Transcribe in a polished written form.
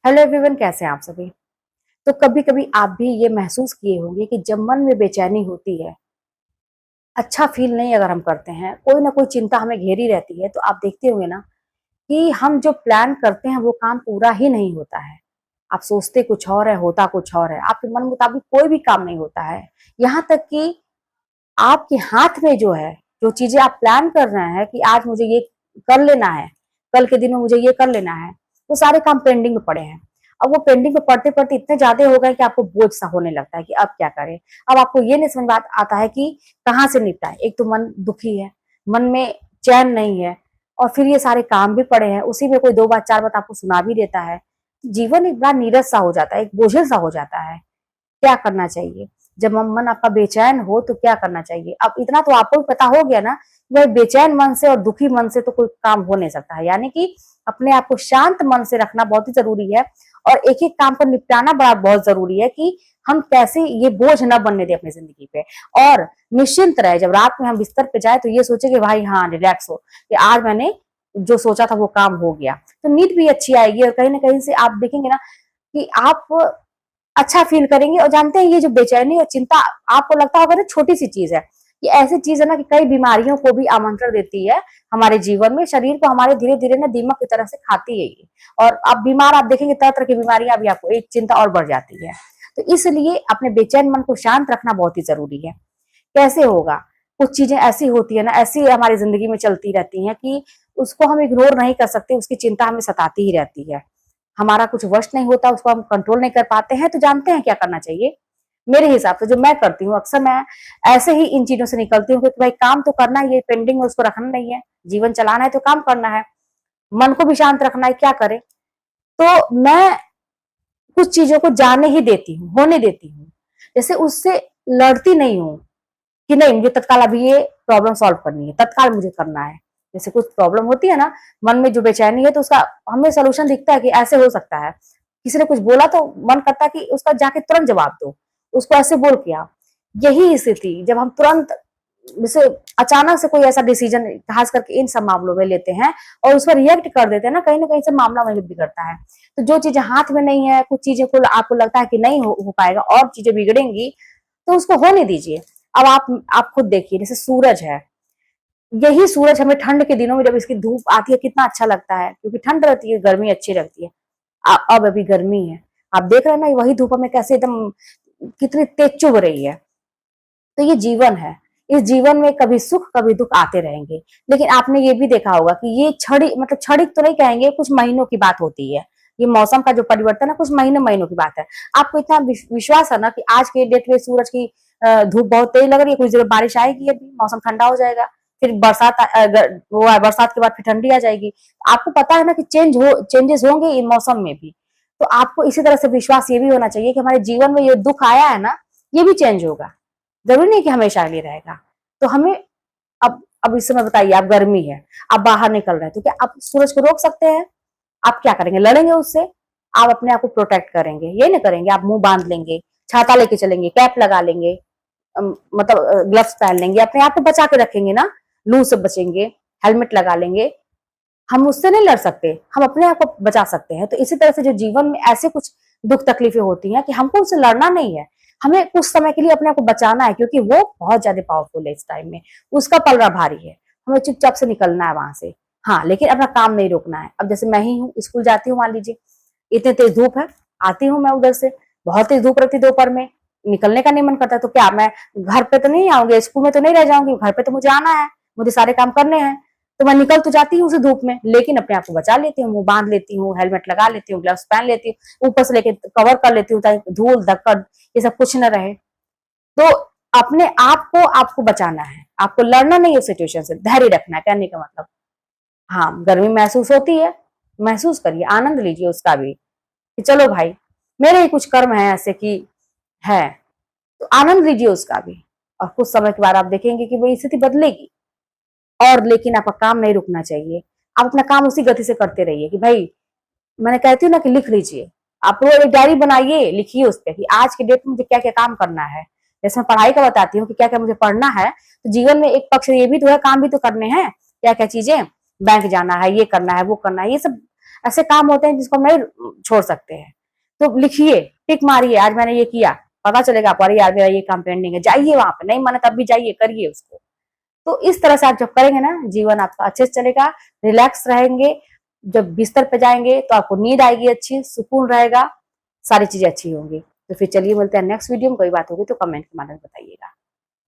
Hello everyone, कैसे हैं आप सभी। तो कभी कभी आप भी ये महसूस किए होंगे कि जब मन में बेचैनी होती है, अच्छा फील नहीं अगर हम करते हैं, कोई ना कोई चिंता हमें घेरी रहती है, तो आप देखते होंगे ना कि हम जो प्लान करते हैं वो काम पूरा ही नहीं होता है। आप सोचते कुछ और है, होता कुछ और है, आपके मन मुताबिक कोई भी काम नहीं होता है। यहाँ तक कि आपके हाथ में जो है, जो चीजें आप प्लान कर रहे हैं कि आज मुझे ये कर लेना है, कल के दिन में मुझे ये कर लेना है, वो सारे काम पेंडिंग में पड़े हैं। अब वो पेंडिंग में पढ़ते पढ़ते इतने ज्यादा हो गए कि आपको बोझ सा होने लगता है कि अब क्या करें। अब आपको ये नहीं समझ में आता है कि कहाँ से निपटाए। एक तो मन दुखी है, मन में चैन नहीं है, और फिर ये सारे काम भी पड़े हैं, उसी में कोई दो बात चार बात आपको सुना भी देता है। जीवन एक बड़ा नीरस सा हो जाता है, एक बोझिल सा हो जाता है। क्या करना चाहिए जब मन आपका बेचैन हो, तो क्या करना चाहिए। अब इतना तो आपको भी पता हो गया ना, भाई बेचैन मन से और दुखी मन से तो कोई काम हो नहीं सकता है। यानी कि अपने आप को शांत मन से रखना बहुत ही जरूरी है, और एक एक काम को निपटाना बड़ा बहुत जरूरी है कि हम कैसे ये बोझ न बनने दे अपनी जिंदगी पे। और निश्चिंत रहे, जब रात में हम बिस्तर पे जाए तो ये सोचे कि भाई हाँ रिलैक्स हो, कि आज मैंने जो सोचा था वो काम हो गया। तो नींद भी अच्छी आएगी, और कहीं ना कहीं से आप देखेंगे ना कि आप अच्छा फील करेंगे। और जानते हैं, ये जो बेचैनी और चिंता आपको लगता होगा ना छोटी सी चीज है, ये ऐसी चीज है ना कि कई बीमारियों को भी आमंत्रण देती है हमारे जीवन में। शरीर को हमारे धीरे धीरे ना दीमक की तरह से खाती है ये। और आप बीमार, आप देखेंगे तरह तरह की बीमारियां भी, आपको एक चिंता और बढ़ जाती है। तो इसलिए अपने बेचैन मन को शांत रखना बहुत ही जरूरी है। कैसे होगा, कुछ चीजें ऐसी होती है ना, ऐसी हमारी जिंदगी में चलती रहती हैं कि उसको हम इग्नोर नहीं कर सकते, उसकी चिंता हमें सताती ही रहती है। हमारा कुछ वश नहीं होता, उसको हम कंट्रोल नहीं कर पाते हैं। तो जानते हैं क्या करना चाहिए। मेरे हिसाब से जो मैं करती हूँ, अक्सर मैं ऐसे ही इन चीजों से निकलती हूँ कि भाई काम तो करना ही है, पेंडिंग में उसको रखना नहीं है। जीवन चलाना है तो काम करना है, मन को भी शांत रखना है, क्या करें। तो मैं कुछ चीजों को जाने ही देती हूँ, होने देती हूँ। जैसे उससे लड़ती नहीं हूँ कि नहीं मुझे तत्काल अभी ये प्रॉब्लम सॉल्व करनी है, तत्काल मुझे करना है। जैसे कुछ प्रॉब्लम होती है ना, मन में जो बेचैनी है, तो उसका हमें सोल्यूशन दिखता है कि ऐसे हो सकता है। किसी ने कुछ बोला तो मन करता है कि उसका जाके तुरंत जवाब दो, उसको ऐसे बोल के आओ। यही स्थिति जब हम तुरंत, जैसे अचानक से कोई ऐसा डिसीजन खास करके इन सब मामलों में लेते हैं और उस पर रिएक्ट कर देते हैं ना कहीं से मामला वहीं बिगड़ता है। तो जो चीजें हाथ में नहीं है, कुछ चीजें को आपको लगता है कि नहीं हो पाएगा और चीजें बिगड़ेंगी, तो उसको होने दीजिए। अब आप खुद देखिए, जैसे सूरज है, यही सूरज हमें ठंड के दिनों में जब इसकी धूप आती है कितना अच्छा लगता है, क्योंकि ठंड रहती है, गर्मी अच्छी लगती है। अब अभी गर्मी है, आप देख रहे हैं ना वही धूप हमें कैसे एकदम कितनी तेज चुभ रही है। तो ये जीवन है, इस जीवन में कभी सुख कभी दुख आते रहेंगे। लेकिन आपने ये भी देखा होगा कि ये क्षणिक तो नहीं कहेंगे, कुछ महीनों की बात होती है। ये मौसम का जो परिवर्तन है, कुछ महीनों की बात है। आपको इतना विश्वास है ना कि आज के डेट में सूरज की धूप बहुत तेज लग रही है, कुछ देर बारिश आएगी, अभी मौसम ठंडा हो जाएगा, फिर बरसात के बाद फिर ठंडी आ जाएगी। आपको पता है ना कि चेंजेस होंगे इन मौसम में भी। तो आपको इसी तरह से विश्वास ये भी होना चाहिए कि हमारे जीवन में ये दुख आया है ना, ये भी चेंज होगा। जरूरी नहीं कि हमेशा लिए रहेगा। तो हमें अब इस समय बताइए, आप गर्मी है, आप बाहर निकल रहे हैं, तो क्या आप सूरज को रोक सकते हैं? आप क्या करेंगे, लड़ेंगे उससे? आप अपने आप को प्रोटेक्ट करेंगे, ये नहीं करेंगे आप मुंह बांध लेंगे, छाता लेके चलेंगे, कैप लगा लेंगे, मतलब ग्लव्स पहन लेंगे, अपने आप को बचा के रखेंगे ना, लू से बचेंगे, हेलमेट लगा लेंगे। हम उससे नहीं लड़ सकते, हम अपने आप को बचा सकते हैं। तो इसी तरह से जो जीवन में ऐसे कुछ दुख तकलीफें होती हैं कि हमको उससे लड़ना नहीं है, हमें कुछ समय के लिए अपने आप को बचाना है, क्योंकि वो बहुत ज्यादा पावरफुल है इस टाइम में, उसका पलड़ा भारी है। हमें चुपचाप से निकलना है वहां से। हाँ, लेकिन अपना काम नहीं रोकना है। अब जैसे मैं ही हूँ, स्कूल जाती हूँ, मान लीजिए इतने तेज धूप है, आती हूँ मैं उधर से, बहुत तेज धूप रहती दोपहर में, निकलने का नहीं मन करता। तो क्या मैं घर पे तो नहीं आऊंगी, स्कूल में तो नहीं रह जाऊंगी, घर पे तो मुझे आना है, मुझे सारे काम करने हैं। तो मैं निकल तो जाती हूँ उस धूप में, लेकिन अपने आप को बचा लेती हूँ, मुंह बांध लेती हूँ, हेलमेट लगा लेती हूँ, ग्लव्स पहन लेती हूँ, ऊपर से लेके कवर कर लेती हूँ ताकि धूल धक्कड़ ये सब कुछ न रहे। तो अपने आप को आपको बचाना है, आपको लड़ना नहीं है सिचुएशन से, धैर्य रखना है, कहने का मतलब। हाँ, गर्मी महसूस होती है, महसूस करिए, आनंद लीजिए उसका भी, कि चलो भाई मेरे ही कुछ कर्म है ऐसे कि है, तो आनंद लीजिए उसका भी। और कुछ समय के बाद आप देखेंगे कि वो स्थिति बदलेगी। और लेकिन आपका काम नहीं रुकना चाहिए, आप अपना काम उसी गति से करते रहिए। कि भाई मैंने कहती हूँ ना कि लिख लीजिए, आप वो एक डायरी बनाइए, लिखिए उस पर कि आज के डेट में मुझे क्या क्या काम करना है। जैसे मैं पढ़ाई का बताती हूँ कि क्या क्या मुझे पढ़ना है, तो जीवन में एक पक्ष ये भी तो है, काम भी तो करने हैं, क्या क्या चीजें, बैंक जाना है, ये करना है, वो करना है, ये सब ऐसे काम होते हैं जिसको हम नहीं छोड़ सकते हैं। तो लिखिए, टिक मारिए, आज मैंने ये किया, पता चलेगा आपको, अरे यार मेरा ये काम पेंडिंग है, जाइए वहां पे, नहीं माने तब भी जाइए, करिए उसको। तो इस तरह से आप जब करेंगे ना, जीवन आपका अच्छे से चलेगा, रिलैक्स रहेंगे। जब बिस्तर पे जाएंगे तो आपको नींद आएगी अच्छी, सुकून रहेगा, सारी चीजें अच्छी होंगी। तो फिर चलिए मिलते हैं नेक्स्ट वीडियो में, कोई बात होगी तो कमेंट के माध्यम से बताइएगा।